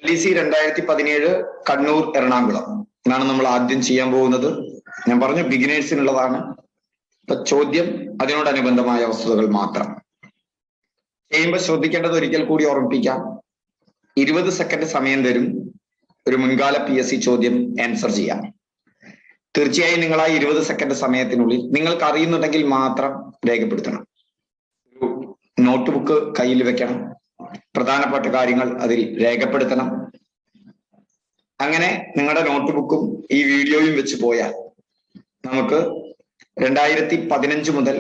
LDC 2017 Kannur Ernakulam എന്നാണ് നമ്മൾ ആദ്യം ചെയ്യാൻ പോകുന്നത്. ഞാൻ പറഞ്ഞു ബിഗിനേഴ്സിനുള്ളതാണ്. അപ്പൊ ചോദ്യം അതിനോടനുബന്ധമായ വസ്തുതകൾ മാത്രം ചെയ്യുമ്പോൾ ശ്രദ്ധിക്കേണ്ടത് ഒരിക്കൽ കൂടി ഓർമ്മിപ്പിക്കാം. 20 സെക്കൻഡ് സമയം തരും ഒരു മുൻകാല PSC ചോദ്യം ആൻസർ ചെയ്യാം. തീർച്ചയായും നിങ്ങൾ ആ 20 സെക്കൻഡ് സമയത്തിനുള്ളിൽ നിങ്ങൾക്ക് അറിയുന്നുണ്ടെങ്കിൽ മാത്രം രേഖപ്പെടുത്തണം. ഒരു നോട്ട് ബുക്ക് കയ്യിൽ വെക്കണം, പ്രധാനപ്പെട്ട കാര്യങ്ങൾ അതിൽ രേഖപ്പെടുത്തണം. അങ്ങനെ നിങ്ങളുടെ നോട്ട് ബുക്കും ഈ വീഡിയോയും വെച്ച് പോയാൽ നമുക്ക് 2015 മുതൽ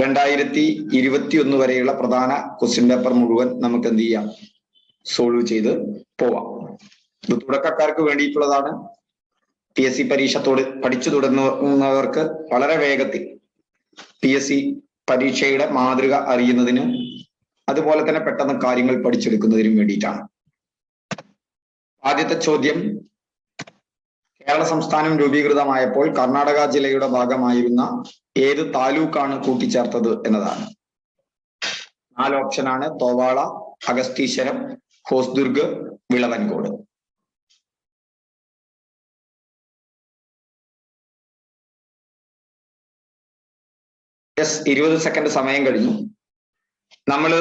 2021 വരെയുള്ള പ്രധാന ക്വസ്റ്റ്യൻ പേപ്പർ മുഴുവൻ നമുക്ക് എന്ത് ചെയ്യാം, സോൾവ് ചെയ്ത് പോവാം. ഇത് തുടക്കക്കാർക്ക് വേണ്ടിയിട്ടുള്ളതാണ്. PSC പരീക്ഷ പഠിച്ചു തുടങ്ങുന്നവർക്ക് വളരെ വേഗത്തിൽ PSC പരീക്ഷയുടെ മാതൃക അറിയുന്നതിന്, അതുപോലെ തന്നെ പെട്ടെന്ന് കാര്യങ്ങൾ പഠിച്ചെടുക്കുന്നതിനും വേണ്ടിയിട്ടാണ്. ആദ്യത്തെ ചോദ്യം, കേരള സംസ്ഥാനം രൂപീകൃതമായപ്പോൾ കർണാടക ജില്ലയുടെ ഭാഗമായിരുന്ന ഏത് താലൂക്കാണ് കൂട്ടിച്ചേർത്തത് എന്നതാണ്. 4 ഓപ്ഷനാണ്: തോവാള, അഗസ്തീശ്വരം, ഹോസ്ദുർഗ്, വിളവൻകോട്. യെസ്, 20 സെക്കൻഡ് സമയം കഴിഞ്ഞു. നമ്മൾ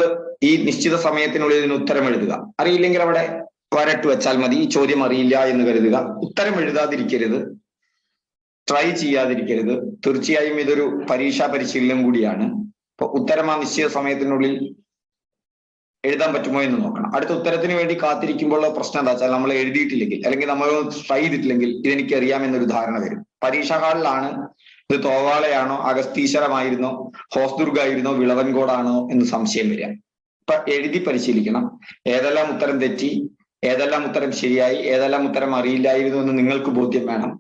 ഈ നിശ്ചിത സമയത്തിനുള്ളിൽ ഇതിന് ഉത്തരം എഴുതുക. അറിയില്ലെങ്കിൽ അവിടെ വരട്ട് വെച്ചാൽ മതി. ഈ ചോദ്യം അറിയില്ല എന്ന് കരുതുക. ഉത്തരം എഴുതാതിരിക്കരുത്, ട്രൈ ചെയ്യാതിരിക്കരുത്. തീർച്ചയായും ഇതൊരു പരീക്ഷാ പരിശീലനം കൂടിയാണ്. അപ്പൊ ഉത്തരം ആ നിശ്ചിത സമയത്തിനുള്ളിൽ എഴുതാൻ പറ്റുമോ എന്ന് നോക്കണം. അടുത്ത ഉത്തരത്തിന് വേണ്ടി കാത്തിരിക്കുമ്പോൾ പ്രശ്നം എന്താ വെച്ചാൽ നമ്മൾ എഴുതിയിട്ടില്ലെങ്കിൽ, അല്ലെങ്കിൽ നമ്മൾ ട്രൈ ചെയ്തിട്ടില്ലെങ്കിൽ ഇതെനിക്ക് അറിയാമെന്നൊരു ധാരണ വരും. പരീക്ഷാ ഹാളിലാണ് ഇത് തോവാളയാണോ, അഗസ്തീശ്വരമായിരുന്നോ, ഹോസ്ദുർഗ് ആയിരുന്നോ, വിളവൻകോടാണോ എന്ന് സംശയം വരിക. അപ്പൊ എഴുതി പരിശീലിക്കണം. ഏതെല്ലാം ഉത്തരം തെറ്റി, ഏതെല്ലാം ഉത്തരം ശരിയായി, ഏതെല്ലാം ഉത്തരം അറിയില്ലായിരുന്നു എന്ന് നിങ്ങൾക്ക് ബോധ്യം വേണം.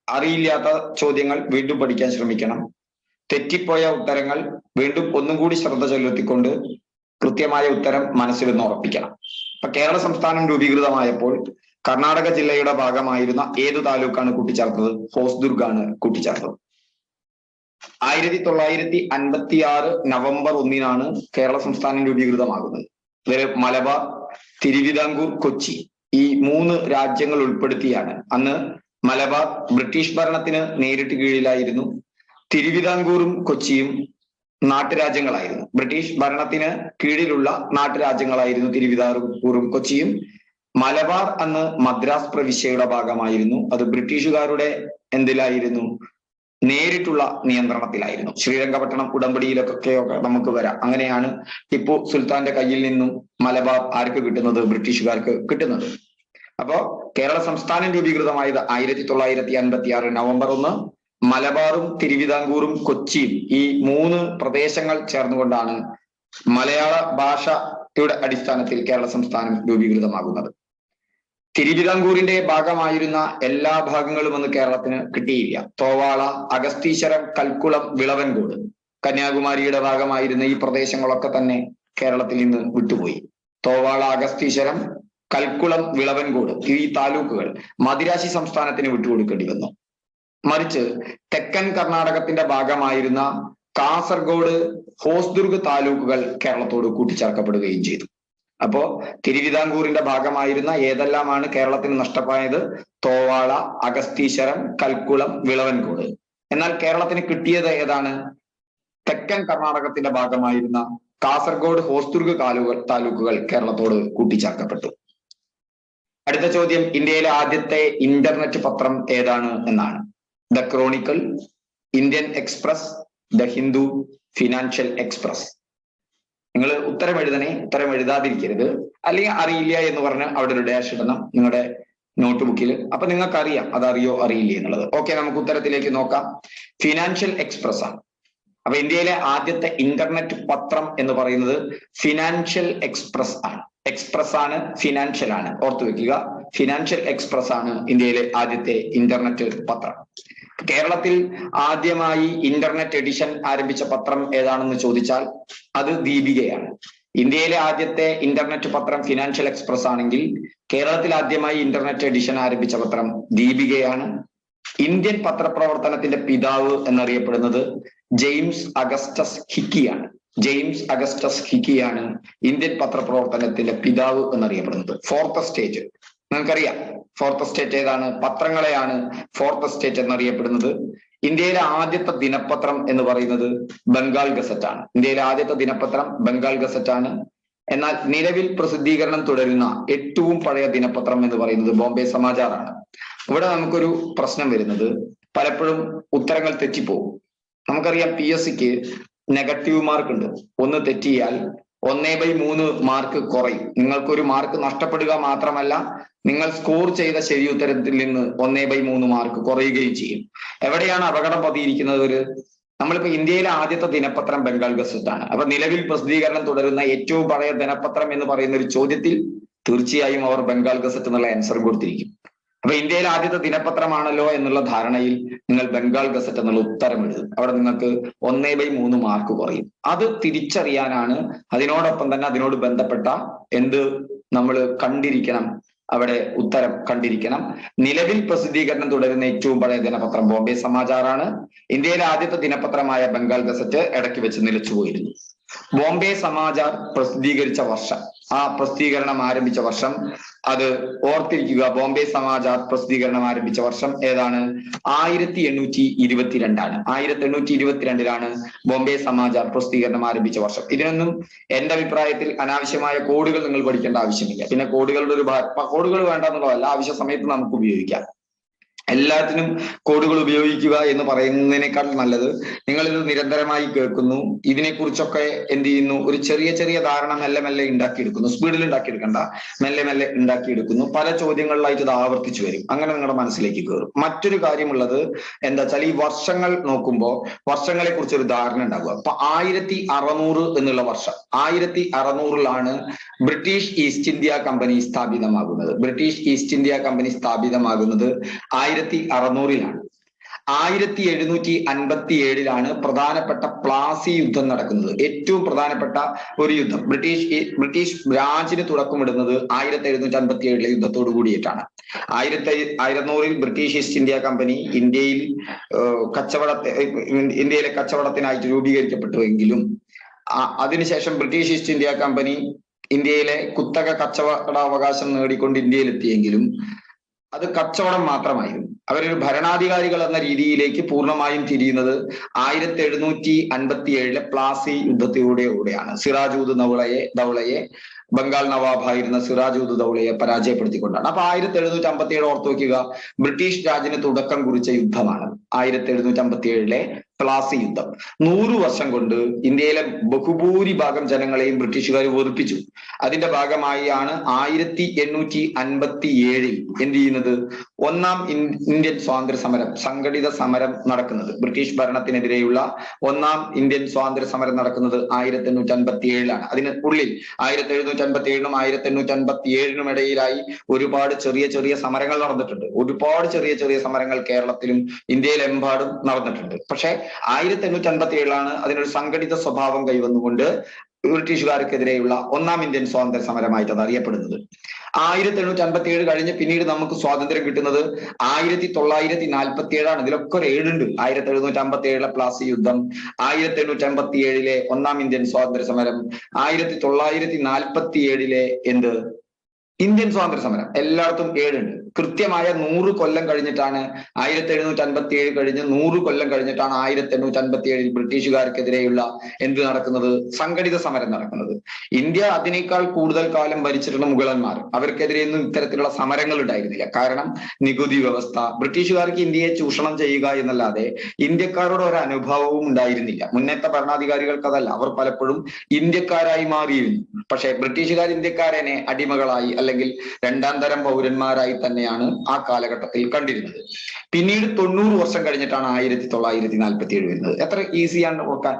അറിയില്ലാത്ത ചോദ്യങ്ങൾ വീണ്ടും പഠിക്കാൻ ശ്രമിക്കണം. തെറ്റിപ്പോയ ഉത്തരങ്ങൾ വീണ്ടും ഒന്നും കൂടി ശ്രദ്ധ ചെലുത്തിക്കൊണ്ട് കൃത്യമായ ഉത്തരം മനസ്സിൽ നിന്ന് ഉറപ്പിക്കണം. അപ്പൊ കേരള സംസ്ഥാനം രൂപീകൃതമായപ്പോൾ കർണാടക ജില്ലയുടെ ഭാഗമായിരുന്ന ഏത് താലൂക്കാണ് കൂട്ടിച്ചേർത്തത്? ഹോസ്ദുർഗ് ആണ് കൂട്ടിച്ചേർത്തത്. 1956 നവംബർ 1 കേരള സംസ്ഥാനം രൂപീകൃതമാകുന്നത്. ഇതിൽ മലബാർ, തിരുവിതാംകൂർ, കൊച്ചി ഈ 3 രാജ്യങ്ങൾ ഉൾപ്പെടുത്തിയാണ്. അന്ന് മലബാർ ബ്രിട്ടീഷ് ഭരണത്തിന് നേരിട്ട് കീഴിലായിരുന്നു. തിരുവിതാംകൂറും കൊച്ചിയും നാട്ടുരാജ്യങ്ങളായിരുന്നു. ബ്രിട്ടീഷ് ഭരണത്തിന് കീഴിലുള്ള നാട്ടുരാജ്യങ്ങളായിരുന്നു തിരുവിതാംകൂറും കൊച്ചിയും. മലബാർ അന്ന് മദ്രാസ് പ്രവിശ്യയുടെ ഭാഗമായിരുന്നു. അത് ബ്രിട്ടീഷുകാരുടെ എന്തിലായിരുന്നു? നേരിട്ടുള്ള നിയന്ത്രണത്തിലായിരുന്നു. ശ്രീരംഗപട്ടണം ഉടമ്പടിയിലൊക്കെ നമുക്ക് വരാം. അങ്ങനെയാണ് ടിപ്പു സുൽത്താന്റെ കയ്യിൽ നിന്നും മലബാർ ആർക്ക് കിട്ടുന്നത്? ബ്രിട്ടീഷുകാർക്ക് കിട്ടുന്നത്. അപ്പോ കേരള സംസ്ഥാനം രൂപീകൃതമായത് 1956 നവംബർ 1. മലബാറും തിരുവിതാംകൂറും കൊച്ചിയും ഈ 3 പ്രദേശങ്ങൾ ചേർന്നുകൊണ്ടാണ് മലയാള ഭാഷയുടെ അടിസ്ഥാനത്തിൽ കേരള സംസ്ഥാനം രൂപീകൃതമാകുന്നത്. തിരുവിതാംകൂറിന്റെ ഭാഗമായിരുന്ന എല്ലാ ഭാഗങ്ങളും അന്ന് കേരളത്തിന് കിട്ടിയില്ല. തോവാള, അഗസ്തീശ്വരം, കൽക്കുളം, വിളവൻകോട്, കന്യാകുമാരിയുടെ ഭാഗമായിരുന്ന ഈ പ്രദേശങ്ങളൊക്കെ തന്നെ കേരളത്തിൽ നിന്ന് വിട്ടുപോയി. തോവാള, അഗസ്തീശ്വരം, കൽക്കുളം, വിളവൻകോട് ഈ താലൂക്കുകൾ മദിരാശി സംസ്ഥാനത്തിന് വിട്ടുകൊടുക്കേണ്ടി വന്നു. മറിച്ച് തെക്കൻ കർണാടകത്തിന്റെ ഭാഗമായിരുന്ന കാസർഗോഡ്, ഹോസ്ദുർഗ് താലൂക്കുകൾ കേരളത്തോട് കൂട്ടിച്ചേർക്കപ്പെടുകയും ചെയ്തു. അപ്പോ തിരുവിതാംകൂറിന്റെ ഭാഗമായിരുന്ന ഏതെല്ലാമാണ് കേരളത്തിന് നഷ്ടമായത്? തോവാള, അഗസ്തീശ്വരം, കൽക്കുളം, വിളവൻകോട്. എന്നാൽ കേരളത്തിന് കിട്ടിയത് ഏതാണ്? തെക്കൻ കർണാടകത്തിന്റെ ഭാഗമായിരുന്ന കാസർഗോഡ്, ഹോസ്ദുർഗ് താലൂക്കുകൾ കേരളത്തോട് കൂട്ടിച്ചേർക്കപ്പെട്ടു. അടുത്ത ചോദ്യം, ഇന്ത്യയിലെ ആദ്യത്തെ ഇന്റർനെറ്റ് പത്രം ഏതാണ് എന്നാണ്. The Chronicle, Indian express, the Hindu, financial express. നിങ്ങൾ ഉത്തരം എഴുതണേ, ഉത്തരം എഴുതാതിരിക്കരുത്. അല്ലെങ്കിൽ അറിയില്ല എന്ന് പറഞ്ഞ് അവിടെ ഒരു ഡാഷ് ഇടണം നിങ്ങളുടെ നോട്ട് ബുക്കിൽ. അപ്പൊ നിങ്ങൾക്ക് അറിയാം അതറിയോ അറിയില്ലേ എന്നുള്ളത്. ഓക്കെ, നമുക്ക് ഉത്തരത്തിലേക്ക് നോക്കാം. ഫിനാൻഷ്യൽ എക്സ്പ്രസ് ആണ്. അപ്പൊ ഇന്ത്യയിലെ ആദ്യത്തെ ഇന്റർനെറ്റ് പത്രം എന്ന് പറയുന്നത് ഫിനാൻഷ്യൽ എക്സ്പ്രസ് ആണ്. എക്സ്പ്രസ് ആണ്, ഫിനാൻഷ്യൽ ആണ്. ഓർത്തു വെക്കുക, ഫിനാൻഷ്യൽ എക്സ്പ്രസ് ആണ് ഇന്ത്യയിലെ ആദ്യത്തെ ഇന്റർനെറ്റ് പത്രം. കേരളത്തിൽ ആദ്യമായി ഇന്റർനെറ്റ് എഡിഷൻ ആരംഭിച്ച പത്രം ഏതാണെന്ന് ചോദിച്ചാൽ അത് ദീപികയാണ്. ഇന്ത്യയിലെ ആദ്യത്തെ ഇന്റർനെറ്റ് പത്രം ഫിനാൻഷ്യൽ എക്സ്പ്രസ് ആണെങ്കിൽ കേരളത്തിൽ ആദ്യമായി ഇന്റർനെറ്റ് എഡിഷൻ ആരംഭിച്ച പത്രം ദീപികയാണ്. ഇന്ത്യൻ പത്രപ്രവർത്തനത്തിന്റെ പിതാവ് എന്നറിയപ്പെടുന്നത് ജെയിംസ് അഗസ്റ്റസ് ഹിക്കിയാണ്. ജെയിംസ് അഗസ്റ്റസ് ഹിക്കിയാണ് ഇന്ത്യൻ പത്രപ്രവർത്തനത്തിന്റെ പിതാവ് എന്നറിയപ്പെടുന്നത്. ഫോർത്ത് സ്റ്റേറ്റ് നിങ്ങൾക്കറിയാം. ഫോർത്ത് സ്റ്റേറ്റ് ഏതാണ്? പത്രങ്ങളെയാണ് ഫോർത്ത് സ്റ്റേറ്റ് എന്നറിയപ്പെടുന്നത്. ഇന്ത്യയിലെ ആദ്യത്തെ ദിനപത്രം എന്ന് പറയുന്നത് ബംഗാൾ ഗസറ്റ് ആണ്. ഇന്ത്യയിലെ ആദ്യത്തെ ദിനപത്രം ബംഗാൾ ഗസറ്റ് ആണ്. എന്നാൽ നിലവിൽ പ്രസിദ്ധീകരണം തുടരുന്ന ഏറ്റവും പഴയ ദിനപത്രം എന്ന് പറയുന്നത് ബോംബെ സമാചാർ ആണ്. ഇവിടെ നമുക്കൊരു പ്രശ്നം വരുന്നത് പലപ്പോഴും ഉത്തരങ്ങൾ തെറ്റിപ്പോകും. നമുക്കറിയാം PSCക്ക് നെഗറ്റീവ് മാർക്ക് ഉണ്ട്. ഒന്ന് തെറ്റിയാൽ 1/3 മാർക്ക് കുറയും. നിങ്ങൾക്കൊരു മാർക്ക് നഷ്ടപ്പെടുക മാത്രമല്ല, നിങ്ങൾ സ്കോർ ചെയ്ത ശരി ഉത്തരത്തിൽ നിന്ന് 1/3 മാർക്ക് കുറയുകയും ചെയ്യും. എവിടെയാണ് അപകടം പതിയിരിക്കുന്നത്? നമ്മളിപ്പോ ഇന്ത്യയിലെ ആദ്യത്തെ ദിനപത്രം ബംഗാൾ ഗസറ്റ് ആണ്. അപ്പൊ നിലവിൽ പ്രസിദ്ധീകരണം തുടരുന്ന ഏറ്റവും പഴയ ദിനപത്രം എന്ന് പറയുന്ന ഒരു ചോദ്യത്തിൽ തീർച്ചയായും അവർ ബംഗാൾ ഗസറ്റ് എന്നുള്ള ആൻസർ കൊടുത്തിരിക്കും. അപ്പൊ ഇന്ത്യയിലെ ആദ്യത്തെ ദിനപത്രമാണല്ലോ എന്നുള്ള ധാരണയിൽ നിങ്ങൾ ബംഗാൾ ഗസറ്റ് എന്നുള്ള ഉത്തരം എഴുതും. അവിടെ നിങ്ങൾക്ക് 1/3 മാർക്ക് കുറയും. അത് തിരിച്ചറിയാനാണ്, അതിനോടൊപ്പം തന്നെ അതിനോട് ബന്ധപ്പെട്ട എന്ത് നമ്മൾ കണ്ടിരിക്കണം, അവിടെ ഉത്തരം കണ്ടിരിക്കണം. നിലവിൽ പ്രസിദ്ധീകരണം തുടരുന്ന ഏറ്റവും പഴയ ദിനപത്രം ബോംബെ സമാചാർ ആണ്. ഇന്ത്യയിലെ ആദ്യത്തെ ദിനപത്രമായ ബംഗാൾ ഗസറ്റ് ഇടയ്ക്ക് വെച്ച് നിലച്ചുപോയിരുന്നു. ബോംബെ സമാചാർ പ്രസിദ്ധീകരിച്ച വർഷം, ആ പ്രസിദ്ധീകരണം ആരംഭിച്ച വർഷം അത് ഓർത്തിരിക്കുക. ബോംബെ സമാചാർ പ്രസിദ്ധീകരണം ആരംഭിച്ച വർഷം ഏതാണ്? 1822 1822 ബോംബെ സമാചാർ പ്രസിദ്ധീകരണം ആരംഭിച്ച വർഷം. ഇതിനൊന്നും എന്റെ അഭിപ്രായത്തിൽ അനാവശ്യമായ കോഡുകൾ നിങ്ങൾ പഠിക്കേണ്ട ആവശ്യമില്ല. പിന്നെ കോഡുകളുടെ കോഡുകൾ വേണ്ട എന്നുള്ളതല്ല, ആവശ്യ സമയത്ത് നമുക്ക് ഉപയോഗിക്കാം. എല്ലാത്തിനും കോഡുകൾ ഉപയോഗിക്കുക എന്ന് പറയുന്നതിനേക്കാൾ നല്ലത് നിങ്ങൾ ഇത് നിരന്തരമായി കേൾക്കുന്നു, ഇതിനെക്കുറിച്ചൊക്കെ എന്ത് ചെയ്യുന്നു, ഒരു ചെറിയ ചെറിയ ധാരണ മെല്ലെ മെല്ലെ ഉണ്ടാക്കിയെടുക്കുന്നു. സ്പീഡിൽ ഉണ്ടാക്കിയെടുക്കണ്ട, മെല്ലെ മെല്ലെ ഉണ്ടാക്കിയെടുക്കുന്നു. പല ചോദ്യങ്ങളിലായിട്ട് ഇത് ആവർത്തിച്ചു വരും. അങ്ങനെ നിങ്ങളുടെ മനസ്സിലേക്ക് കയറും. മറ്റൊരു കാര്യമുള്ളത് എന്താ വെച്ചാൽ, ഈ വർഷങ്ങൾ നോക്കുമ്പോൾ വർഷങ്ങളെ കുറിച്ച് ഒരു ധാരണ ഉണ്ടാകുക. അപ്പൊ 1600 എന്നുള്ള വർഷം, 1600 ബ്രിട്ടീഷ് ഈസ്റ്റ് ഇന്ത്യ കമ്പനി സ്ഥാപിതമാകുന്നത്. ബ്രിട്ടീഷ് ഈസ്റ്റ് ഇന്ത്യ കമ്പനി സ്ഥാപിതമാകുന്നത് 1600 1757 പ്രധാനപ്പെട്ട പ്ലാസി യുദ്ധം നടക്കുന്നത്. ഏറ്റവും പ്രധാനപ്പെട്ട ഒരു യുദ്ധം. ബ്രിട്ടീഷ് രാജിന് തുടക്കമിടുന്നത് 1757 യുദ്ധത്തോടു കൂടിയിട്ടാണ്. 1600 ബ്രിട്ടീഷ് ഈസ്റ്റ് ഇന്ത്യ കമ്പനി ഇന്ത്യയിലെ കച്ചവടത്തിനായിട്ട് രൂപീകരിക്കപ്പെട്ടുവെങ്കിലും അതിനുശേഷം ബ്രിട്ടീഷ് ഈസ്റ്റ് ഇന്ത്യ കമ്പനി ഇന്ത്യയിലെ കുത്തക കച്ചവടാവകാശം നേടിക്കൊണ്ട് ഇന്ത്യയിലെത്തിയെങ്കിലും അത് കച്ചവടം മാത്രമായിരുന്നു. അവരൊരു ഭരണാധികാരികൾ എന്ന രീതിയിലേക്ക് പൂർണ്ണമായും തിരിയുന്നത് 1757 പ്ലാസി യുദ്ധത്തിലൂടെയാണ്. സിറാജുദ് ദൗളയെ ബംഗാൾ നവാബായിരുന്ന സിറാജുദ് ദൗളയെ പരാജയപ്പെടുത്തിക്കൊണ്ടാണ്. അപ്പൊ 1757 ഓർത്തു വയ്ക്കുക, ബ്രിട്ടീഷ് രാജിന് തുടക്കം കുറിച്ച യുദ്ധമാണ് 1757 പ്ലാസി യുദ്ധം. 100 വർഷം കൊണ്ട് ഇന്ത്യയിലെ ബഹുഭൂരിഭാഗം ജനങ്ങളെയും ബ്രിട്ടീഷുകാർ വെറുപ്പിച്ചു. അതിന്റെ ഭാഗമായാണ് 1857 എന്ത് ചെയ്യുന്നത്, ഒന്നാം ഇന്ത്യൻ സ്വാതന്ത്ര്യ സമരം, സംഘടിത സമരം നടക്കുന്നത്. ബ്രിട്ടീഷ് ഭരണത്തിനെതിരെയുള്ള ഒന്നാം ഇന്ത്യൻ സ്വാതന്ത്ര്യ സമരം നടക്കുന്നത് 1857 അതിന് ഉള്ളിൽ 1757 1857 ഇടയിലായി ഒരുപാട് ചെറിയ ചെറിയ സമരങ്ങൾ നടന്നിട്ടുണ്ട്. ഒരുപാട് ചെറിയ ചെറിയ സമരങ്ങൾ കേരളത്തിലും ഇന്ത്യയിലെമ്പാടും നടന്നിട്ടുണ്ട്. പക്ഷെ 1857 അതിനൊരു സംഘടിത സ്വഭാവം കൈവന്നുകൊണ്ട് ബ്രിട്ടീഷുകാർക്കെതിരെയുള്ള ഒന്നാം ഇന്ത്യൻ സ്വാതന്ത്ര്യ സമരമായിട്ട് അത് അറിയപ്പെടുന്നത്. 1857 കഴിഞ്ഞ് പിന്നീട് നമുക്ക് സ്വാതന്ത്ര്യം കിട്ടുന്നത് 1947 ഇതിലൊക്കെ ഒരു ഏടുണ്ട്. 1757 പ്ലാസി യുദ്ധം, 1857 ഒന്നാം ഇന്ത്യൻ സ്വാതന്ത്ര്യ സമരം, 1947 എന്ത് ഇന്ത്യൻ സ്വാതന്ത്ര്യ സമരം, എല്ലായിടത്തും ഏടുണ്ട്. കൃത്യമായ 100 കൊല്ലം കഴിഞ്ഞിട്ടാണ് 1757 കഴിഞ്ഞ് 100 കൊല്ലം കഴിഞ്ഞിട്ടാണ് 1857 ബ്രിട്ടീഷുകാർക്കെതിരെയുള്ള എന്ത് നടക്കുന്നത്, സംഘടിത സമരം നടക്കുന്നത്. ഇന്ത്യ അതിനേക്കാൾ കൂടുതൽ കാലം ഭരിച്ചിട്ടുള്ള മുഗളന്മാർ, അവർക്കെതിരെയൊന്നും ഇത്തരത്തിലുള്ള സമരങ്ങൾ ഉണ്ടായിരുന്നില്ല. കാരണം നികുതി വ്യവസ്ഥ, ബ്രിട്ടീഷുകാർക്ക് ഇന്ത്യയെ ചൂഷണം ചെയ്യുക എന്നല്ലാതെ ഇന്ത്യക്കാരോട് ഒരു അനുഭവവും ഉണ്ടായിരുന്നില്ല. മുന്നേറ്റ ഭരണാധികാരികൾക്ക് അതല്ല, അവർ പലപ്പോഴും ഇന്ത്യക്കാരായി മാറിയിരുന്നു. പക്ഷെ ബ്രിട്ടീഷുകാർ ഇന്ത്യക്കാരനെ അടിമകളായി അല്ലെങ്കിൽ രണ്ടാം തരം പൗരന്മാരായി തന്നെയാണ് ആ കാലഘട്ടത്തിൽ കണ്ടിരുന്നത്. പിന്നീട് 90 വർഷം കഴിഞ്ഞിട്ടാണ് 1947 വരുന്നത്. എത്ര ഈസിയാണ് ഓർക്കാൻ.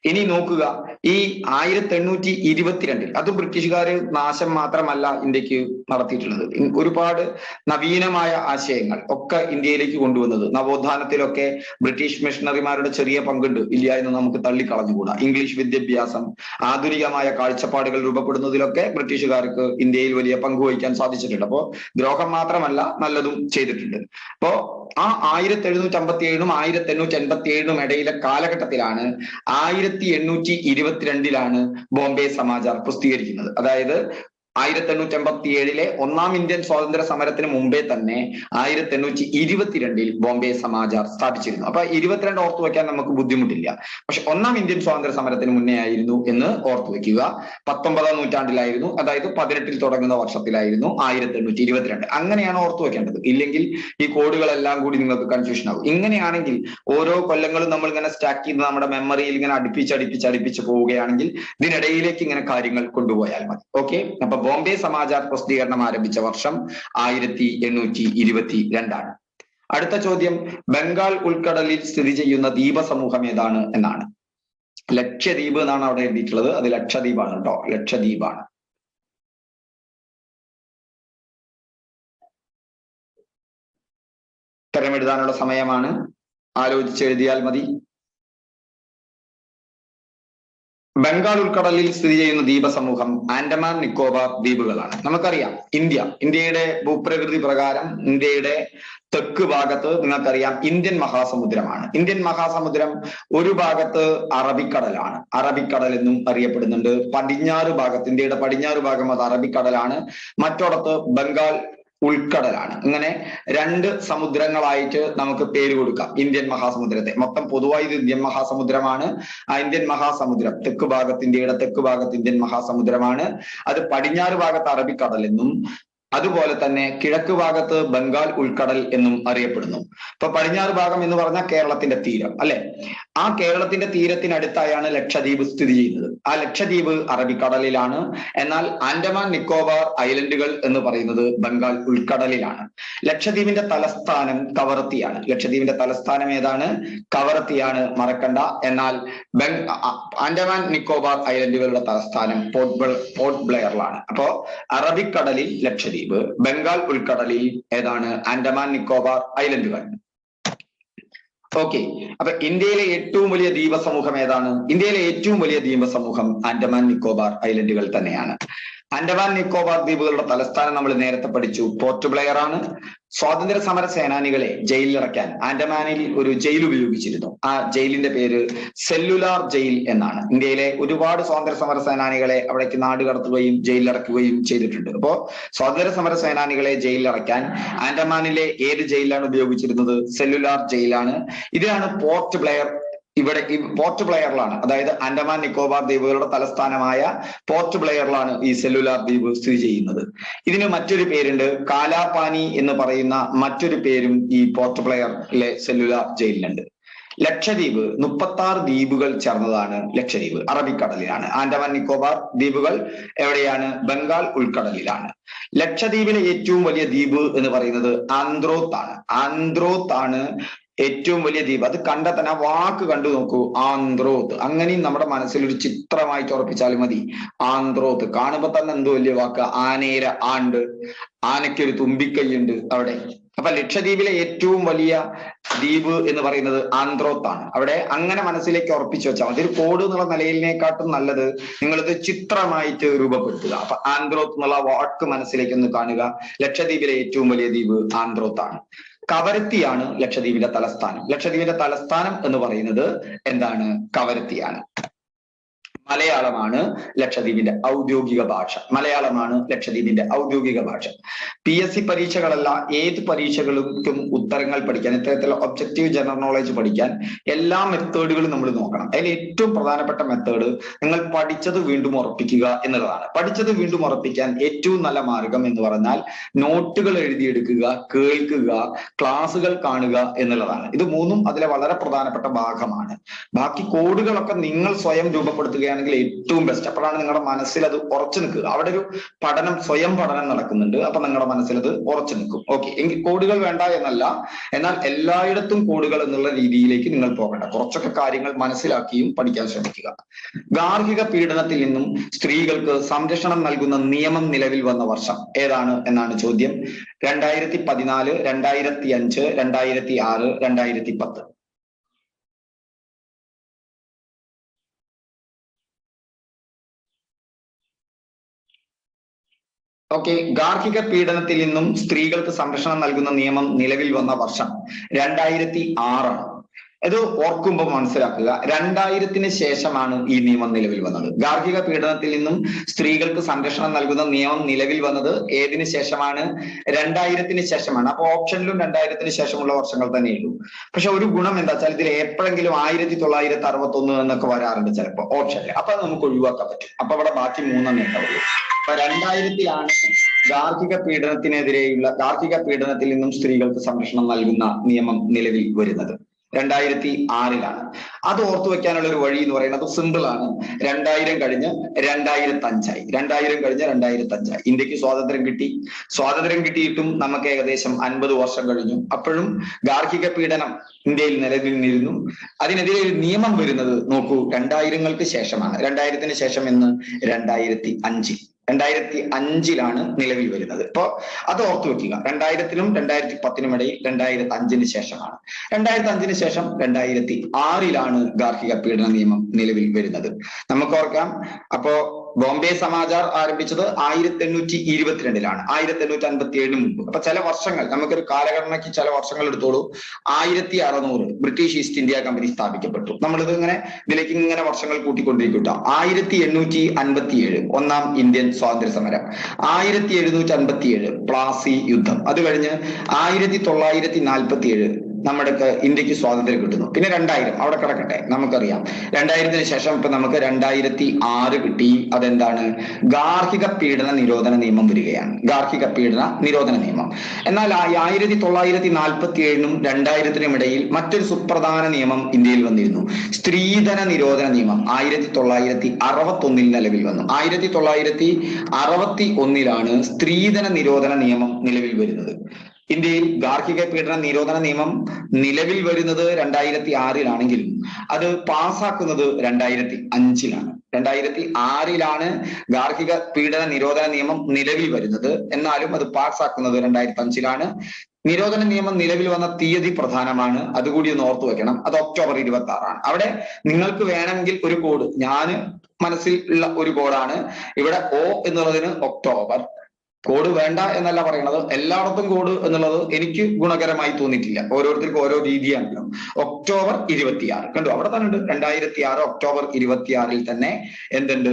ഇനി നോക്കുക, ഈ 1822 അത് ബ്രിട്ടീഷുകാർ നാശം മാത്രമല്ല ഇന്ത്യക്ക് നടത്തിയിട്ടുള്ളത്. ഒരുപാട് നവീനമായ ആശയങ്ങൾ ഒക്കെ ഇന്ത്യയിലേക്ക് കൊണ്ടുവന്നത്. നവോത്ഥാനത്തിലൊക്കെ ബ്രിട്ടീഷ് മിഷണറിമാരുടെ ചെറിയ പങ്കുണ്ട്, ഇല്ല എന്ന് നമുക്ക് തള്ളിക്കളഞ്ഞുകൂടാ. ഇംഗ്ലീഷ് വിദ്യാഭ്യാസം, ആധുനികമായ കാഴ്ചപ്പാടുകൾ രൂപപ്പെടുന്നതിലൊക്കെ ബ്രിട്ടീഷുകാർക്ക് ഇന്ത്യയിൽ വലിയ പങ്ക് വഹിക്കാൻ സാധിച്ചിട്ടുണ്ട്. അപ്പോ ദ്രോഹം മാത്രമല്ല നല്ലതും ചെയ്തിട്ടുണ്ട്. അപ്പോ ആ 1757 1887 ഇടയിലെ കാലഘട്ടത്തിലാണ് 1822 ബോംബെ സമാചാർ പ്രസിദ്ധീകരിക്കുന്നത്. അതായത് 1887 ഒന്നാം ഇന്ത്യൻ സ്വാതന്ത്ര്യ സമരത്തിന് മുമ്പേ തന്നെ 1822 ബോംബെ സമാചാർ സ്ഥാപിച്ചിരുന്നു. അപ്പൊ 22 ഓർത്തു വെക്കാൻ നമുക്ക് ബുദ്ധിമുട്ടില്ല. പക്ഷെ ഒന്നാം ഇന്ത്യൻ സ്വാതന്ത്ര്യ സമരത്തിന് മുന്നേ ആയിരുന്നു എന്ന് ഓർത്തു വെക്കുക. 19ാം നൂറ്റാണ്ടിലായിരുന്നു, അതായത് 18ൽ തുടങ്ങുന്ന വർഷത്തിലായിരുന്നു 1822. അങ്ങനെയാണ് ഓർത്തു വെക്കേണ്ടത്. ഇല്ലെങ്കിൽ ഈ കോഡുകളെല്ലാം കൂടി നിങ്ങൾക്ക് കൺഫ്യൂഷൻ ആകും. ഇങ്ങനെയാണെങ്കിൽ ഓരോ കൊല്ലങ്ങളും നമ്മൾ ഇങ്ങനെ സ്റ്റാക്ക് ചെയ്ത് നമ്മുടെ മെമ്മറിയിൽ ഇങ്ങനെ അടുപ്പിച്ച് പോവുകയാണെങ്കിൽ ഇതിനിടയിലേക്ക് ഇങ്ങനെ കാര്യങ്ങൾ കൊണ്ടുപോയാൽ മതി. ഓക്കെ, അപ്പൊ ബോംബെ സമാചാർ പ്രസിദ്ധീകരണം ആരംഭിച്ച വർഷം 1822. അടുത്ത ചോദ്യം, ബംഗാൾ ഉൾക്കടലിൽ സ്ഥിതി ചെയ്യുന്ന ദ്വീപസമൂഹം ഏതാണ് എന്നാണ്. ലക്ഷദ്വീപ് എന്നാണ് അവിടെ എഴുതിയിട്ടുള്ളത്. അത് ലക്ഷദ്വീപാണ് കേട്ടോ, ലക്ഷദ്വീപാണ്. ഉത്തരം എഴുതാനുള്ള സമയമാണ്. ആലോചിച്ചെഴുതിയാൽ മതി. ബംഗാൾ ഉൾക്കടലിൽ സ്ഥിതി ചെയ്യുന്ന ദ്വീപസമൂഹം ആൻഡമാൻ നിക്കോബാർ ദ്വീപുകളാണ്. നമുക്കറിയാം ഇന്ത്യയുടെ ഭൂപ്രകൃതി പ്രകാരം ഇന്ത്യയുടെ തെക്ക് ഭാഗത്ത് നിങ്ങൾക്കറിയാം ഇന്ത്യൻ മഹാസമുദ്രമാണ്. ഇന്ത്യൻ മഹാസമുദ്രം ഒരു ഭാഗത്ത് അറബിക്കടലാണ്, അറബിക്കടൽ എന്നും അറിയപ്പെടുന്നുണ്ട്. പടിഞ്ഞാറ് ഭാഗത്ത്, ഇന്ത്യയുടെ പടിഞ്ഞാറ് ഭാഗം അത് അറബിക്കടലാണ്, മറ്റൊടത്ത് ബംഗാൾ ഉൾക്കടലാണ്. ഇങ്ങനെ രണ്ട് സമുദ്രങ്ങളായിട്ട് നമുക്ക് പേര് കൊടുക്കാം ഇന്ത്യൻ മഹാസമുദ്രത്തെ. മൊത്തം പൊതുവായി ഇത് ഇന്ത്യൻ മഹാസമുദ്രമാണ്. ആ ഇന്ത്യൻ മഹാസമുദ്രം ഇന്ത്യയുടെ തെക്ക് ഭാഗത്ത് ഇന്ത്യൻ മഹാസമുദ്രമാണ്. അത് പടിഞ്ഞാറ് ഭാഗത്ത് അറബിക്കടൽ എന്നും അതുപോലെ തന്നെ കിഴക്ക് ഭാഗത്ത് ബംഗാൾ ഉൾക്കടൽ എന്നും അറിയപ്പെടുന്നു. ഇപ്പൊ പടിഞ്ഞാറ് ഭാഗം എന്ന് പറഞ്ഞാൽ കേരളത്തിന്റെ തീരം അല്ലെ. ആ കേരളത്തിന്റെ തീരത്തിനടുത്തായാണ് ലക്ഷദ്വീപ് സ്ഥിതി ചെയ്യുന്നത്. ആ ലക്ഷദ്വീപ് അറബിക്കടലിലാണ്. എന്നാൽ ആൻഡമാൻ നിക്കോബാർ ഐലൻഡുകൾ എന്ന് പറയുന്നത് ബംഗാൾ ഉൾക്കടലിലാണ്. ലക്ഷദ്വീപിന്റെ തലസ്ഥാനം കവറത്തിയാണ്. ലക്ഷദ്വീപിന്റെ തലസ്ഥാനം ഏതാണ്? കവറത്തിയാണ്, മറക്കണ്ട. എന്നാൽ ആൻഡമാൻ നിക്കോബാർ ഐലൻഡുകളുടെ തലസ്ഥാനം പോർട്ട് ബ്ലെയറിലാണ്. അപ്പോ അറബിക്കടലിൽ ലക്ഷദ്വീപ്, ബംഗാൾ ഉൾക്കടലിൽ ഏതാണ്? ആൻഡമാൻ നിക്കോബാർ ഐലൻഡുകൾ. ഓക്കെ, അപ്പൊ ഇന്ത്യയിലെ ഏറ്റവും വലിയ ദ്വീപസമൂഹം ഏതാണ്? ഇന്ത്യയിലെ ഏറ്റവും വലിയ ദ്വീപസമൂഹം ആൻഡമാൻ നിക്കോബാർ ഐലൻഡുകൾ തന്നെയാണ്. ആൻഡമാൻ നിക്കോബാർ ദ്വീപുകളുടെ തലസ്ഥാനം നമ്മൾ നേരത്തെ പഠിച്ചു, പോർട്ട് ബ്ലെയർ ആണ്. സ്വാതന്ത്ര്യ സമര സേനാനികളെ ജയിലിലടയ്ക്കാൻ ആൻഡമാനിൽ ഒരു ജയിൽ ഉപയോഗിച്ചിരുന്നു. ആ ജയിലിന്റെ പേര് സെല്ലുലാർ ജയിൽ എന്നാണ്. ഇന്ത്യയിലെ ഒരുപാട് സ്വാതന്ത്ര്യ സമര സേനാനികളെ അവിടേക്ക് നാട് കടത്തുകയും ജയിലിലടക്കുകയും ചെയ്തിട്ടുണ്ട്. അപ്പോ സ്വാതന്ത്ര്യ സമര സേനാനികളെ ജയിലിലടയ്ക്കാൻ ആൻഡമാനിലെ ഏത് ജയിലാണ് ഉപയോഗിച്ചിരുന്നത്? സെല്ലുലാർ ജയിലാണ്. ഇതിനാണ് പോർട്ട് ബ്ലെയർ. ഇവിടെ ഈ പോർട്ട് ബ്ലെയറിലാണ്, അതായത് ആൻഡമാൻ നിക്കോബാർ ദ്വീപുകളുടെ തലസ്ഥാനമായ പോർട്ട് ബ്ലെയറിലാണ് ഈ സെല്ലുലാർ ദ്വീപ് സ്ഥിതി ചെയ്യുന്നത്. ഇതിന് മറ്റൊരു പേരുണ്ട്, കാലാപാനി എന്ന് പറയുന്ന മറ്റൊരു പേരും ഈ പോർട്ട് ബ്ലെയറിലെ സെല്ലുലാർ ജയിലിനുണ്ട്. ലക്ഷദ്വീപ് 36 ദ്വീപുകൾ ചേർന്നതാണ് ലക്ഷദ്വീപ്. അറബിക്കടലിലാണ്. ആൻഡമാൻ നിക്കോബാർ ദ്വീപുകൾ എവിടെയാണ്? ബംഗാൾ ഉൾക്കടലിലാണ്. ലക്ഷദ്വീപിലെ ഏറ്റവും വലിയ ദ്വീപ് എന്ന് പറയുന്നത് ആന്ത്രോത്ത് ആണ് ഏറ്റവും വലിയ ദ്വീപ്. അത് കണ്ടാൽ തന്നെ ആ വാക്ക് കണ്ടു നോക്കൂ, ആന്ത്രോത്ത്. അങ്ങനെയും നമ്മുടെ മനസ്സിൽ ഒരു ചിത്രമായിട്ട് ഉറപ്പിച്ചാലും മതി. ആന്ത്രോത്ത് കാണുമ്പോ തന്നെ എന്തോ വലിയ വാക്ക്. ആനേര ആണ്ട്, ആനയ്ക്കൊരു തുമ്പിക്കൈയുണ്ട് അവിടെ. അപ്പൊ ലക്ഷദ്വീപിലെ ഏറ്റവും വലിയ ദ്വീപ് എന്ന് പറയുന്നത് ആന്ത്രോത്താണ്. അവിടെ അങ്ങനെ മനസ്സിലേക്ക് ഉറപ്പിച്ചു വെച്ചാൽ മതി. ഒരു കോഡ് എന്നുള്ള നിലയിലേക്കാട്ടും നല്ലത് നിങ്ങളിത് ചിത്രമായിട്ട് രൂപപ്പെടുത്തുക. അപ്പൊ ആന്ത്രോത്ത് എന്നുള്ള വാക്ക് മനസ്സിലേക്ക് ഒന്ന് കാണുക. ലക്ഷദ്വീപിലെ ഏറ്റവും വലിയ ദ്വീപ് ആന്ത്രോത്താണ്. കവരത്തിയാണ് ലക്ഷദ്വീപിന്റെ തലസ്ഥാനം. ലക്ഷദ്വീപിന്റെ തലസ്ഥാനം എന്ന് പറയുന്നത് എന്താണ്? കവരത്തിയാണ്. മലയാളമാണ് ലക്ഷദ്വീപിന്റെ ഔദ്യോഗിക ഭാഷ. മലയാളമാണ് ലക്ഷദ്വീപിന്റെ ഔദ്യോഗിക ഭാഷ. PSC പരീക്ഷകളല്ല, ഏത് പരീക്ഷകൾക്കും ഉത്തരങ്ങൾ പഠിക്കാൻ, ഇത്തരത്തിലുള്ള ഒബ്ജക്റ്റീവ് ജനറൽ നോളജ് പഠിക്കാൻ എല്ലാ മെത്തേഡുകളും നമ്മൾ നോക്കണം. അതിൽ ഏറ്റവും പ്രധാനപ്പെട്ട മെത്തേഡ് നിങ്ങൾ പഠിച്ചത് വീണ്ടും ഉറപ്പിക്കുക എന്നുള്ളതാണ്. പഠിച്ചത് വീണ്ടും ഉറപ്പിക്കാൻ ഏറ്റവും നല്ല മാർഗം എന്ന് പറഞ്ഞാൽ നോട്ടുകൾ എഴുതിയെടുക്കുക, കേൾക്കുക, ക്ലാസ്സുകൾ കാണുക എന്നുള്ളതാണ്. ഇത് മൂന്നും അതിലെ വളരെ പ്രധാനപ്പെട്ട ഭാഗമാണ്. ബാക്കി കോഡുകളൊക്കെ നിങ്ങൾ സ്വയം രൂപപ്പെടുത്തുകയാണ് ഏറ്റവും ബെസ്റ്റ്. അപ്പോഴാണ് നിങ്ങളുടെ മനസ്സിൽ അത് ഉറച്ചു നിൽക്കുക. അവിടെ ഒരു പഠനം, സ്വയം പഠനം നടക്കുന്നുണ്ട്. അപ്പൊ നിങ്ങളുടെ മനസ്സിൽ അത് ഉറച്ചു നിൽക്കും. ഓക്കെ, എങ്കിൽ കോഡുകൾ വേണ്ട എന്നല്ല, എന്നാൽ എല്ലായിടത്തും കോഡുകൾ എന്നുള്ള രീതിയിലേക്ക് നിങ്ങൾ പോകണ്ട. കുറച്ചൊക്കെ കാര്യങ്ങൾ മനസ്സിലാക്കിയും പഠിക്കാൻ ശ്രമിക്കുക. ഗാർഹിക പീഡനത്തിൽ നിന്നും സ്ത്രീകൾക്ക് സംരക്ഷണം നൽകുന്ന നിയമം നിലവിൽ വന്ന വർഷം ഏതാണ് എന്നാണ് ചോദ്യം. 2014, 2005, 2006, 2010. ഓക്കെ, ഗാർഹിക പീഡനത്തിൽ നിന്നും സ്ത്രീകൾക്ക് സംരക്ഷണം നൽകുന്ന നിയമം നിലവിൽ വന്ന വർഷം 2006 ആണ്. ഇത് ഓർക്കുമ്പോൾ മനസ്സിലാക്കുക, 2000-ന് ശേഷമാണ് ഈ നിയമം നിലവിൽ വന്നത്. ഗാർഹിക പീഡനത്തിൽ നിന്നും സ്ത്രീകൾക്ക് സംരക്ഷണം നൽകുന്ന നിയമം നിലവിൽ വന്നത് ഏതിനു ശേഷമാണ്? 2000-ന് ശേഷമാണ്. അപ്പൊ ഓപ്ഷനിലും 2000-ന് ശേഷമുള്ള വർഷങ്ങൾ തന്നെയുള്ളൂ. പക്ഷെ ഒരു ഗുണം എന്താ വെച്ചാൽ ഇതിൽ എപ്പോഴെങ്കിലും 1961 എന്നൊക്കെ വരാറുണ്ട് ചിലപ്പോ ഓപ്ഷനിൽ. അപ്പൊ അത് നമുക്ക് ഒഴിവാക്കാൻ പറ്റും. അപ്പൊ അവിടെ ബാക്കി 3 ഉണ്ടാവുള്ളൂ. അപ്പൊ 2000-ലാണ് ഗാർഹിക പീഡനത്തിൽ നിന്നും സ്ത്രീകൾക്ക് സംരക്ഷണം നൽകുന്ന നിയമം നിലവിൽ വരുന്നത്. 2006-ലാണ്. അത് ഓർത്തു വെക്കാനുള്ള ഒരു വഴി എന്ന് പറയുന്നത് സിമ്പിൾ ആണ്. 2000 കഴിഞ്ഞ് 2005-ആയി. 2000 കഴിഞ്ഞ് 2005-ആയി. ഇന്ത്യക്ക് സ്വാതന്ത്ര്യം കിട്ടിയിട്ടും നമുക്ക് ഏകദേശം 50 വർഷം കഴിഞ്ഞു. അപ്പോഴും ഗാർഹിക പീഡനം ഇന്ത്യയിൽ നിലനിന്നിരുന്നു. അതിനെതിരെ ഒരു നിയമം വരുന്നത് നോക്കൂ 2000-ങ്ങൾക്ക് ശേഷമാണ്. 2000-ന് ശേഷം എന്ന് 2005-ലാണ് നിലവിൽ വരുന്നത്. ഇപ്പൊ അത് ഓർത്തു വെക്കുക. 2000-നും 2010-നും ഇടയിൽ 2005-ന് ശേഷമാണ്. 2005-ന് ശേഷം 2006-ലാണ് ഗാർഹിക പീഡന നിയമം നിലവിൽ വരുന്നത്. നമുക്ക് ഓർക്കാം. അപ്പോ ബോംബെ സമാചാർ ആരംഭിച്ചത് 1822-ലാണ്, 1857-ന് മുമ്പ്. അപ്പൊ ചില വർഷങ്ങൾ, നമുക്കൊരു കാലഘടനയ്ക്ക് ചില വർഷങ്ങൾ എടുത്തോളൂ. 1600 ബ്രിട്ടീഷ് ഈസ്റ്റ് ഇന്ത്യ കമ്പനി സ്ഥാപിക്കപ്പെട്ടു. നമ്മളിത് ഇതിലേക്ക് ഇങ്ങനെ വർഷങ്ങൾ കൂട്ടിക്കൊണ്ടിരിക്കട്ടോ. 1857 ഒന്നാം ഇന്ത്യൻ സ്വാതന്ത്ര്യ സമരം. 1757 പ്ലാസി യുദ്ധം. അത് കഴിഞ്ഞ് 1947 നമ്മുടെ ഇന്ത്യക്ക് സ്വാതന്ത്ര്യം കിട്ടുന്നു. പിന്നെ 2000 അവിടെ കിടക്കട്ടെ, നമുക്കറിയാം. 2000-ന് ശേഷം ഇപ്പൊ നമുക്ക് 2006 കിട്ടി. അതെന്താണ്? ഗാർഹിക പീഡന നിരോധന നിയമം വരികയാണ്. ഗാർഹിക പീഡന നിരോധന നിയമം. എന്നാൽ 1947-നും 2000-നും ഇടയിൽ മറ്റൊരു സുപ്രധാന നിയമം ഇന്ത്യയിൽ വന്നിരുന്നു. സ്ത്രീധന നിരോധന നിയമം 1961-ൽ നിലവിൽ വന്നു. 1961-ലാണ് സ്ത്രീധന നിരോധന നിയമം നിലവിൽ വരുന്നത്. ഇന്ത്യയിൽ ഗാർഹിക പീഡന നിരോധന നിയമം നിലവിൽ വരുന്നത് 2006-ലാണെങ്കിലും അത് പാസ്സാക്കുന്നത് 2005-ലാണ്. 2006-ലാണ് ഗാർഹിക പീഡന നിരോധന നിയമം നിലവിൽ വരുന്നത്. എന്നാലും അത് പാസ്സാക്കുന്നത് 2005-ലാണ്. നിരോധന നിയമം നിലവിൽ വന്ന തീയതി പ്രധാനമാണ്. അതുകൂടി ഒന്ന് ഓർത്തു വെക്കണം. അത് ഒക്ടോബർ 26-ആണ്. അവിടെ നിങ്ങൾക്ക് വേണമെങ്കിൽ ഒരു കോഡ്, ഞാൻ മനസ്സിൽ ഉള്ള ഒരു കോഡാണ് ഇവിടെ. O എന്നുള്ളതിന് ഒക്ടോബർ. കോഡ് വേണ്ട എന്നല്ല പറയണത്. എല്ലായിടത്തും കോഡ് എന്നുള്ളത് എനിക്ക് ഗുണകരമായി തോന്നിയിട്ടില്ല. ഓരോരുത്തർക്കും ഓരോ രീതിയാണല്ലോ. ഒക്ടോബർ 26 കണ്ടു, അവിടെ തന്നെ ഉണ്ട്. 2006 ഒക്ടോബർ 26-ൽ തന്നെ എന്തുണ്ട്?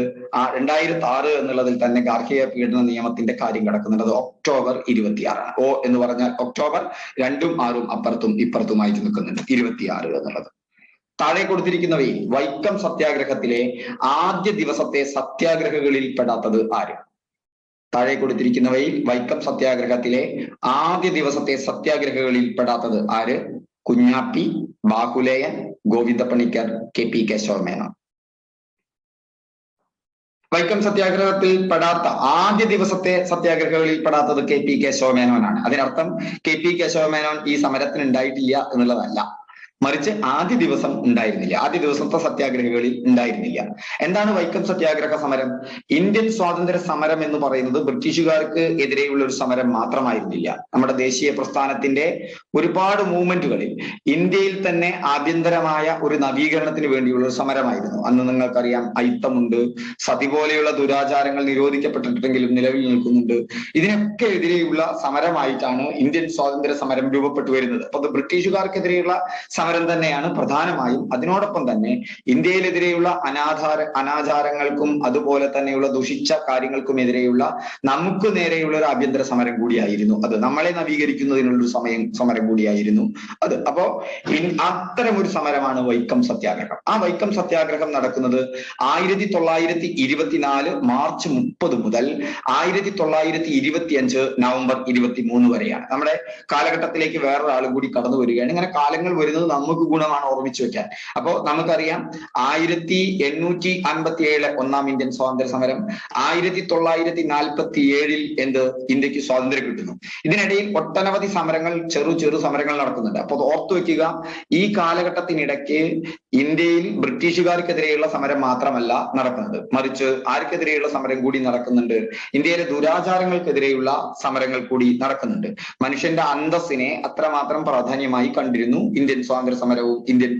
2006 എന്നുള്ളതിൽ തന്നെ ഗാർഹിക പീഡന നിയമത്തിന്റെ കാര്യം കിടക്കുന്നുണ്ട്. അത് ഒക്ടോബർ 26-ആണ്. O എന്ന് പറഞ്ഞാൽ ഒക്ടോബർ, 2ഉം 6ഉം അപ്പുറത്തും ഇപ്പുറത്തുമായിട്ട് നിൽക്കുന്നുണ്ട്. 26 എന്നുള്ളത്. താഴെ കൊടുത്തിരിക്കുന്നവയിൽ വൈക്കം സത്യാഗ്രഹത്തിലെ ആദ്യ ദിവസത്തെ സത്യാഗ്രഹികളിൽ പെടാത്തത് ആര്? താഴെ കൊടുത്തിരിക്കുന്നവയിൽ വൈക്കം സത്യാഗ്രഹത്തിലെ ആദ്യ ദിവസത്തെ സത്യാഗ്രഹികളിൽ പെടാത്തത് ആര്? കുഞ്ഞാപ്പി, ബാഹുലേയൻ, ഗോവിന്ദ പണിക്കർ, KP കേശവമേനോൻ. വൈക്കം സത്യാഗ്രഹത്തിൽ പെടാത്ത ആദ്യ ദിവസത്തെ സത്യാഗ്രഹികളിൽ പെടാത്തത് KP കേശവമേനോനാണ്. അതിനർത്ഥം KP കേശവമേനോൻ ഈ സമരത്തിന് ഉണ്ടായിട്ടില്ല എന്നുള്ളതല്ല, മറിച്ച് ആദ്യ ദിവസം ഉണ്ടായിരുന്നില്ല. ആദ്യ ദിവസത്തെ സത്യാഗ്രഹികളിൽ ഉണ്ടായിരുന്നില്ല. എന്താണ് വൈക്കം സത്യാഗ്രഹ സമരം? ഇന്ത്യൻ സ്വാതന്ത്ര്യ സമരം എന്ന് പറയുന്നത് ബ്രിട്ടീഷുകാർക്ക് എതിരെയുള്ള ഒരു സമരം മാത്രമായിരുന്നില്ല. നമ്മുടെ ദേശീയ പ്രസ്ഥാനത്തിന്റെ ഒരുപാട് മൂവ്മെന്റുകളിൽ ഇന്ത്യയിൽ തന്നെ ആഭ്യന്തരമായ ഒരു നവീകരണത്തിന് വേണ്ടിയുള്ള ഒരു സമരമായിരുന്നു. അന്ന് നിങ്ങൾക്കറിയാം, അയിത്തമുണ്ട്, സതി പോലെയുള്ള ദുരാചാരങ്ങൾ നിരോധിക്കപ്പെട്ടിട്ടെങ്കിലും നിലവിൽ നിൽക്കുന്നുണ്ട്. ഇതിനൊക്കെ എതിരെയുള്ള സമരമായിട്ടാണ് ഇന്ത്യൻ സ്വാതന്ത്ര്യ സമരം രൂപപ്പെട്ടു വരുന്നത്. അപ്പൊ അത് ബ്രിട്ടീഷുകാർക്കെതിരെയുള്ള സമരം തന്നെയാണ് പ്രധാനമായും. അതിനോടൊപ്പം തന്നെ ഇന്ത്യയിലെതിരെയുള്ള അനാചാരങ്ങൾക്കും അതുപോലെ തന്നെയുള്ള ദുഷിച്ച കാര്യങ്ങൾക്കുമെതിരെയുള്ള നമുക്ക് നേരെയുള്ള ഒരു ആഭ്യന്തര സമരം കൂടിയായിരുന്നു അത്. നമ്മളെ നവീകരിക്കുന്നതിനുള്ള സമരം കൂടിയായിരുന്നു അത്. അപ്പോ അത്തരം ഒരു സമരമാണ് വൈക്കം സത്യാഗ്രഹം. ആ വൈക്കം സത്യാഗ്രഹം നടക്കുന്നത് 1924 മാർച്ച് 30 മുതൽ 1925 നവംബർ 23 വരെയാണ്. നമ്മുടെ കാലഘട്ടത്തിലേക്ക് വേറൊരാളും കൂടി കടന്നു വരികയാണ്. ഇങ്ങനെ കാലങ്ങൾ വരുന്നത് നമുക്ക് ഗുണമാണ് ഓർമ്മിച്ചു വെക്കാൻ. അപ്പോ നമുക്കറിയാം 1857 ഒന്നാം ഇന്ത്യൻ സ്വാതന്ത്ര്യ സമരം, 1947 ഇന്ത്യക്ക് സ്വാതന്ത്ര്യം കിട്ടുന്നു. ഇതിനിടയിൽ ഒട്ടനവധി സമരങ്ങൾ, ചെറു സമരങ്ങൾ നടക്കുന്നുണ്ട്. അപ്പൊ ഓർത്തു വെക്കുക, ഈ കാലഘട്ടത്തിനിടയ്ക്ക് ഇന്ത്യയിൽ ബ്രിട്ടീഷുകാർക്കെതിരെയുള്ള സമരം മാത്രമല്ല നടക്കുന്നത്, മറിച്ച് ആർക്കെതിരെയുള്ള സമരം കൂടി നടക്കുന്നുണ്ട്? ഇന്ത്യയിലെ ദുരാചാരങ്ങൾക്കെതിരെയുള്ള സമരങ്ങൾ കൂടി നടക്കുന്നുണ്ട്. മനുഷ്യന്റെ അന്തസ്സിനെ അത്രമാത്രം പ്രാധാന്യമായി കണ്ടിരുന്നു ഇന്ത്യൻ സ്വാതന്ത്ര്യ സമരവും ഇന്ത്യൻ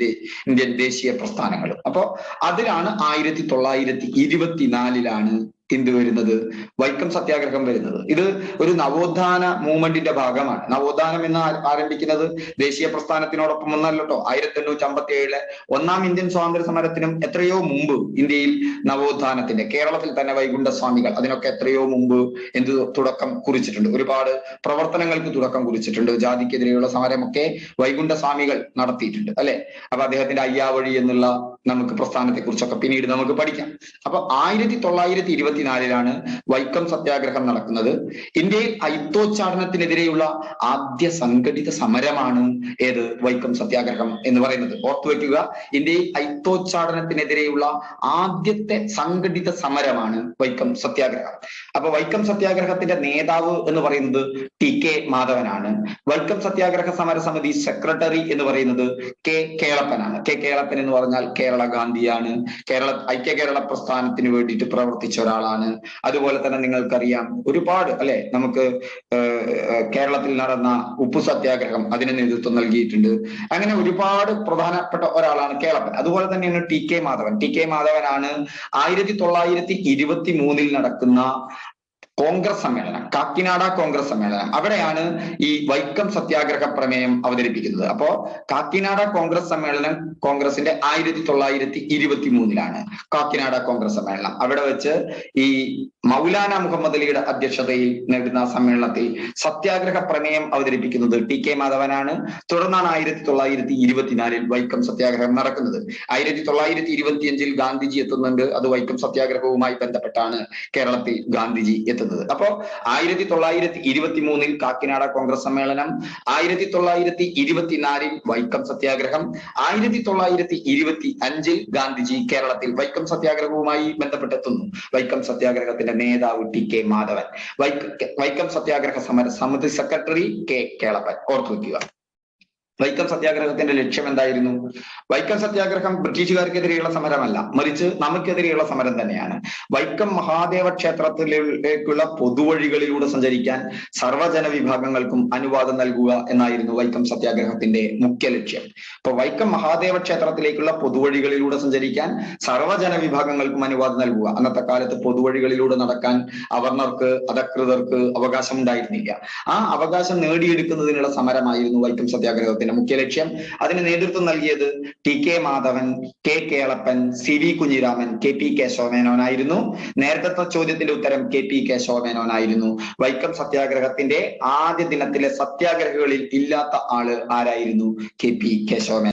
ദേശീയ പ്രസ്ഥാനങ്ങളും. അപ്പോ അതിലാണ് 1924-ലാണ് എന്ത് വരുന്നത്, വൈക്കം സത്യാഗ്രഹം വരുന്നത്. ഇത് ഒരു നവോത്ഥാന മൂവ്മെന്റിന്റെ ഭാഗമാണ്. നവോത്ഥാനം എന്ന് ആരംഭിക്കുന്നത് ദേശീയ പ്രസ്ഥാനത്തിനോടൊപ്പം ഒന്നല്ലോ. 1857 ഒന്നാം ഇന്ത്യൻ സ്വാതന്ത്ര്യ സമരത്തിനും എത്രയോ മുമ്പ് ഇന്ത്യയിൽ നവോത്ഥാനത്തിന്റെ, കേരളത്തിൽ തന്നെ വൈകുണ്ഠ സ്വാമികൾ അതിനൊക്കെ എത്രയോ മുമ്പ് തുടക്കം കുറിച്ചിട്ടുണ്ട്. ഒരുപാട് പ്രവർത്തനങ്ങൾക്ക് തുടക്കം കുറിച്ചിട്ടുണ്ട്. ജാതിക്കെതിരെയുള്ള സമരമൊക്കെ വൈകുണ്ഠ സ്വാമികൾ നടത്തിയിട്ടുണ്ട് അല്ലെ. അപ്പൊ അദ്ദേഹത്തിന്റെ അയ്യാവഴി എന്നുള്ള നമുക്ക് പ്രസ്ഥാനത്തെ കുറിച്ചൊക്കെ പിന്നീട് നമുക്ക് പഠിക്കാം. അപ്പൊ 1924 വൈക്കം സത്യാഗ്രഹം നടക്കുന്നത്. ഇന്ത്യയിൽ അയിത്തോച്ചാടനത്തിനെതിരെയുള്ള ആദ്യ സംഘടിത സമരമാണ് ഏത്, വൈക്കം സത്യാഗ്രഹം എന്ന് പറയുന്നത്. ഓർത്തു വെക്കുക, ഇന്ത്യയിൽ അയിത്തോച്ചാടനത്തിനെതിരെയുള്ള ആദ്യത്തെ സംഘടിത സമരമാണ് വൈക്കം സത്യാഗ്രഹം. അപ്പൊ വൈക്കം സത്യാഗ്രഹത്തിന്റെ നേതാവ് എന്ന് പറയുന്നത് ടി.കെ. മാധവനാണ്. വൈക്കം സത്യാഗ്രഹ സമരസമിതി സെക്രട്ടറി എന്ന് പറയുന്നത് കെ. കേളപ്പനാണ്. കെ. കേളപ്പൻ എന്ന് പറഞ്ഞാൽ കേരള ഗാന്ധിയാണ്. ഐക്യ കേരള പ്രസ്ഥാനത്തിന് വേണ്ടിയിട്ട് പ്രവർത്തിച്ച ഒരാളാണ്. അതുപോലെ തന്നെ നിങ്ങൾക്കറിയാം ഒരുപാട് അല്ലെ, നമുക്ക് കേരളത്തിൽ നടന്ന ഉപ്പു സത്യാഗ്രഹം അതിന് നേതൃത്വം നൽകിയിട്ടുണ്ട്. അങ്ങനെ ഒരുപാട് പ്രധാനപ്പെട്ട ഒരാളാണ് കേളപ്പൻ. അതുപോലെ തന്നെയാണ് ടി.കെ. മാധവൻ. ടി.കെ. മാധവനാണ് 1923 നടക്കുന്ന കോൺഗ്രസ് സമ്മേളനം, കാക്കിനാട കോൺഗ്രസ് സമ്മേളനം, അവിടെയാണ് ഈ വൈക്കം സത്യാഗ്രഹ പ്രമേയം അവതരിപ്പിക്കുന്നത്. അപ്പോ കാക്കിനാട കോൺഗ്രസ് സമ്മേളനം കോൺഗ്രസിന്റെ 1923 കാക്കിനാട കോൺഗ്രസ് സമ്മേളനം. അവിടെ വെച്ച് ഈ മൗലാന മുഹമ്മദ് അലിയുടെ അധ്യക്ഷതയിൽ നേടുന്ന സമ്മേളനത്തിൽ സത്യാഗ്രഹ പ്രമേയം അവതരിപ്പിക്കുന്നത് ടി.കെ. മാധവനാണ്. തുടർന്നാണ് 1924 വൈക്കം സത്യാഗ്രഹം നടക്കുന്നത്. 1925 ഗാന്ധിജി എത്തുന്നുണ്ട്. അത് വൈക്കം സത്യാഗ്രഹവുമായി ബന്ധപ്പെട്ടാണ് കേരളത്തിൽ ഗാന്ധിജി എത്തുന്നത്. അപ്പോ 1923 കാക്കിനാട കോൺഗ്രസ് സമ്മേളനം, 1924 വൈക്കം സത്യാഗ്രഹം, 1925 ഗാന്ധിജി കേരളത്തിൽ വൈക്കം സത്യാഗ്രഹവുമായി ബന്ധപ്പെട്ടെത്തുന്നു. വൈക്കം സത്യാഗ്രഹത്തിന്റെ നേതാവ് ടി.കെ. മാധവൻ, വൈക്കം സത്യാഗ്രഹ സമര സമിതി സെക്രട്ടറി കെ. കേളപ്പൻ. ഓർത്തു വയ്ക്കുക. വൈക്കം സത്യാഗ്രഹത്തിന്റെ ലക്ഷ്യം എന്തായിരുന്നു? വൈക്കം സത്യാഗ്രഹം ബ്രിട്ടീഷുകാർക്കെതിരെയുള്ള സമരമല്ല, മറിച്ച് നമുക്കെതിരെയുള്ള സമരം തന്നെയാണ്. വൈക്കം മഹാദേവ ക്ഷേത്രത്തിലേക്കുള്ള പൊതുവഴികളിലൂടെ സഞ്ചരിക്കാൻ സർവ്വജന വിഭാഗങ്ങൾക്കും അനുവാദം നൽകുക എന്നായിരുന്നു വൈക്കം സത്യാഗ്രഹത്തിന്റെ മുഖ്യ ലക്ഷ്യം. അപ്പൊ വൈക്കം മഹാദേവ ക്ഷേത്രത്തിലേക്കുള്ള പൊതുവഴികളിലൂടെ സഞ്ചരിക്കാൻ സർവ്വജന വിഭാഗങ്ങൾക്കും അനുവാദം നൽകുക. അന്നത്തെ കാലത്ത് പൊതുവഴികളിലൂടെ നടക്കാൻ അവർണർക്ക്, അധകൃതർക്ക് അവകാശം ഉണ്ടായിരുന്നില്ല. ആ അവകാശം നേടിയെടുക്കുന്നതിനുള്ള സമരമായിരുന്നു വൈക്കം സത്യാഗ്രഹത്തിന്റെ മുഖ്യ ലക്ഷ്യം. അതിന് നേതൃത്വം നൽകിയത് T K. Madhavan, K. Kelappan, C V. Kunhiraman, K P. കേശവമേനോനായിരുന്നു. നേരത്തെ ചോദ്യത്തിന്റെ ഉത്തരം കെ.പി. കേശവമേനോനായിരുന്നു. വൈക്കം സത്യാഗ്രഹത്തിന്റെ ആദ്യ ദിനത്തിലെ സത്യാഗ്രഹികളിൽ ഇല്ലാത്ത ആള് ആരായിരുന്നു? കെ.പി. കേശവമേനോൻ.